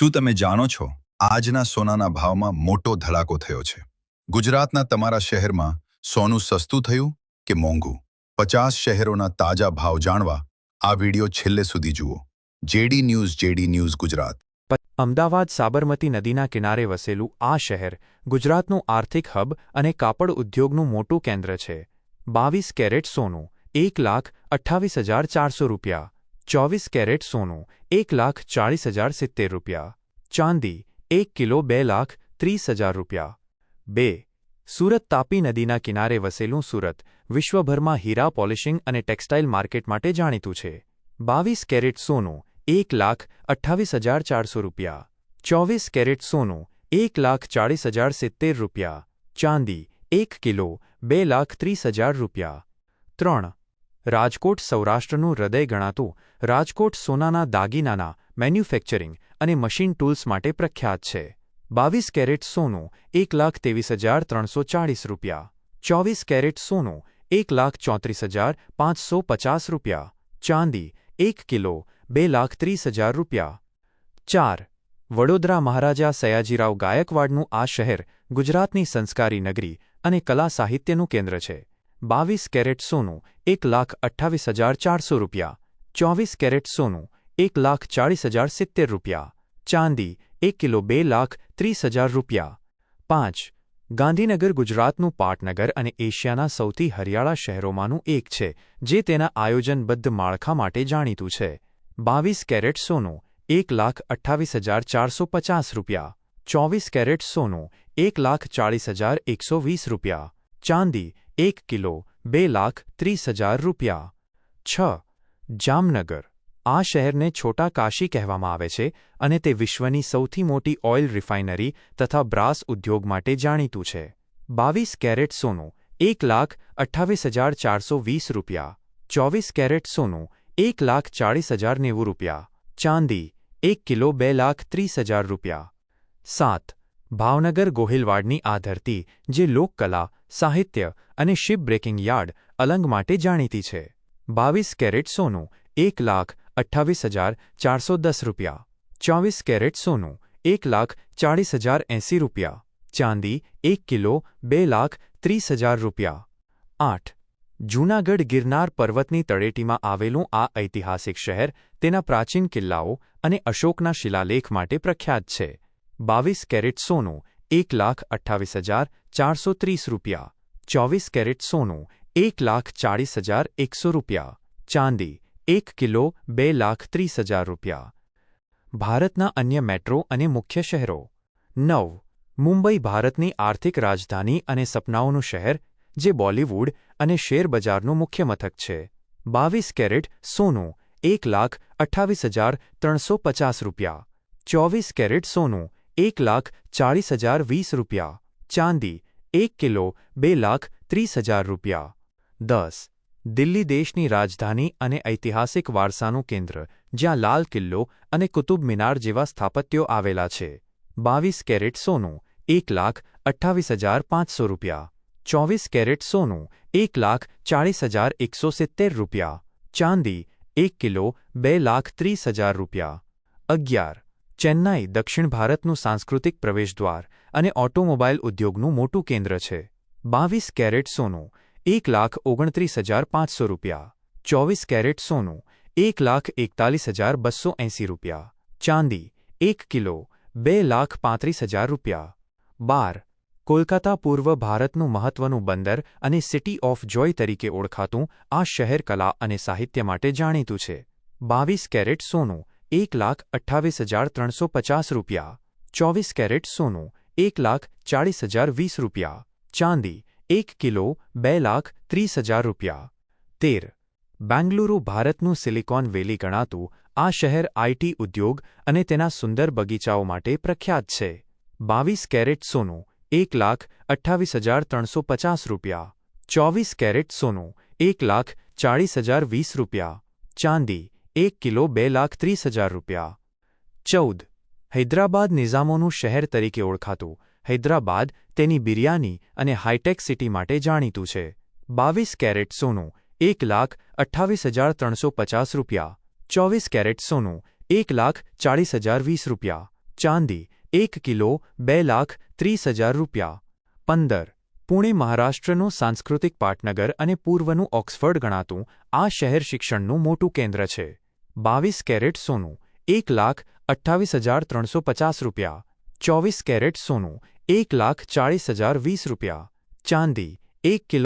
શું તમે જાણો છો આજના સોનાના ભાવમાં મોટો ધડાકો થયો છે? ગુજરાતના તમારા શહેરમાં સોનું સસ્તું થયું કે મોંઘું? 50 શહેરોના તાજા ભાવ જાણવા આ વિડિયો છેલ્લે સુધી જુઓ. JD news Gujarat. અમદાવાદ સાબરમતી નદીના કિનારે વસેલું આ શહેર ગુજરાતનું આર્થિક હબ અને કાપડ ઉદ્યોગનું મોટું કેન્દ્ર છે. 22 કેરેટ સોનું 1,28,400 રૂપિયા, 24 કેરેટ સોનું 1,40,070 રૂપિયા, ચાંદી 1 કિલો 2,30,000 રૂપિયા. 2. સુરત તાપી નદીના કિનારે વસેલું સુરત વિશ્વભરમાં હીરા પોલિશિંગ અને ટેક્સટાઇલ માર્કેટ માટે જાણીતું છે. 22 કેરેટ સોનું 1,28,400 રૂપિયા, 24 કેરેટ સોનું 1,40,070 રૂપિયા, ચાંદી 1 કિલો 2,30,000 રૂપિયા. 3. રાજકોટ સૌરાષ્ટ્રનું હૃદય ગણાતું રાજકોટ સોનાના દાગીનાના મેન્યુફેક્ચરિંગ અને મશીન ટૂલ્સ માટે પ્રખ્યાત છે. 22 કેરેટ સોનું 1,23,340 રૂપિયા, 24 કેરેટ સોનું 1,34,550 રૂપિયા, ચાંદી 1 કિલો 2,30,000 રૂપિયા. 4. વડોદરા મહારાજા સયાજીરાવ ગાયકવાડનું આ શહેર ગુજરાતની સંસ્કારી નગરી અને કલા સાહિત્યનું કેન્દ્ર છે. 22 કેરેટ સોનું 1,28,400 રૂપિયા, 24 કેરેટ સોનું 1,40,070 રૂપિયા, ચાંદી 1 કિલો 2,30,000 રૂપિયા. 5. ગાંધીનગર ગુજરાતનું પાટનગર અને એશિયાના સૌથી હરિયાળા શહેરોમાંનું એક છે, જે તેના આયોજનબદ્ધ માળખા માટે જાણીતું છે. 22 કેરેટ સોનું 1,28,450 રૂપિયા, 24 કેરેટ સોનું 1,40,120 રૂપિયા, ચાંદી 1 કિલો 2,30,000 રૂપિયા. 6. જામનગર. આ શહેરને છોટા કાશી કહેવામાં આવે છે અને તે વિશ્વની સૌથી મોટી ઓઇલ રિફાઇનરી તથા બ્રાસ ઉદ્યોગ માટે જાણીતું છે. 22 કેરેટ સોનું 1,28,420 રૂપિયા, 24 કેરેટ સોનું 1,40,090 રૂપિયા, ચાંદી 1 કિલો 2,30,000 રૂપિયા. 7. ભાવનગર ગોહિલવાડની આ ધરતી જે લોકકલા, સાહિત્ય અને શિપ બ્રેકિંગ યાર્ડ અલંગ માટે જાણીતી છે. 22 કેરેટ સોનું 1,28,410 રૂપિયા, 24 કેરેટ સોનું 1,40,080 રૂપિયા, ચાંદી 1 કિલો 2,30,000 રૂપિયા. 8. જૂનાગઢ ગિરનાર પર્વતની તળેટીમાં આવેલું આ ઐતિહાસિક શહેર તેના પ્રાચીન કિલ્લાઓ અને અશોકના શિલાલેખ માટે પ્રખ્યાત છે. 22 કેરેટ સોનું 1,28,430 રૂપિયા, 24 કેરેટ સોનું 1,40,100 રૂપિયા, ચાંદી 1 કિલો 2,30,000 રૂપિયા. ભારતના અન્ય મેટ્રો અને મુખ્ય શહેરો. 9. મુંબઈ ભારતની આર્થિક રાજધાની અને સપનાઓનું શહેર, જે બોલિવૂડ અને શેરબજારનું મુખ્ય મથક છે. 22 કેરેટ સોનું 1,28,350 રૂપિયા, 24 કેરેટ સોનું 1,40,020 રૂપિયા, ચાંદી 1 કિલો 2,30,000 રૂપિયા. 10. દિલ્હી દેશની રાજધાની અને ઐતિહાસિક વારસાનું કેન્દ્ર, જ્યાં લાલ કિલ્લો અને કુતુબ મિનાર જેવા સ્થાપત્યો આવેલા છે. 22 કેરેટ સોનું 1,28,500 રૂપિયા, 24 કેરેટ સોનું 1,40,170 રૂપિયા, ચાંદી 1 કિલો 2,30,000 રૂપિયા. 11. ચેન્નાઈ દક્ષિણ ભારતનું સાંસ્કૃતિક પ્રવેશદ્વાર અને ઓટોમોબાઈલ ઉદ્યોગનું મોટું કેન્દ્ર છે. 22 કેરેટ સોનું 1,29,500 રૂપિયા, 24 કેરેટ સોનું 1,41,280 રૂપિયા, ચાંદી 1 કિલો 2,35,000 રૂપિયા. 12. કોલકાતા પૂર્વ ભારતનું મહત્વનું બંદર અને સિટી ઓફ જોય તરીકે ઓળખાતું આ શહેર કલા અને સાહિત્ય માટે જાણીતું છે. 22 કેરેટ સોનું 1,28,350 રૂપિયા, 24 કેરેટ સોનું 1,40,020 રૂપિયા, ચાંદી 1 કિલો 2,30,000 રૂપિયા. 13. બેંગલુરુ ભારતનું સિલિકોન વેલી ગણાતું આ શહેર આઈટી ઉદ્યોગ અને તેના સુંદર બગીચાઓ માટે પ્રખ્યાત છે. 22 કેરેટ સોનું 1,28,350 રૂપિયા, 24 કેરેટ સોનું 1,40,020 રૂપિયા, ચાંદી 1 કિલો 2,30,000 રૂપિયા. 14. હૈદરાબાદ નિઝામોનું શહેર તરીકે ઓળખાતું હૈદરાબાદ તેની બિરયાની અને હાઈટેક સિટી માટે જાણીતું છે. 22 કેરેટ સોનું 1,28,350 રૂપિયા, 24 કેરેટ સોનું 1,40,020 રૂપિયા, ચાંદી 1 કિલો 2,30,000 રૂપિયા. 15. પુણે મહારાષ્ટ્રનું સાંસ્કૃતિક પાટનગર અને પૂર્વનું ઓક્સફર્ડ ગણાતું આ શહેર શિક્ષણનું મોટું કેન્દ્ર છે. 22 કેરેટ સોનું 1,28,350 રૂપિયા. 24 કેરેટ સોનું 1,40,020 રૂપિયા. ચાંદી 1 કિલો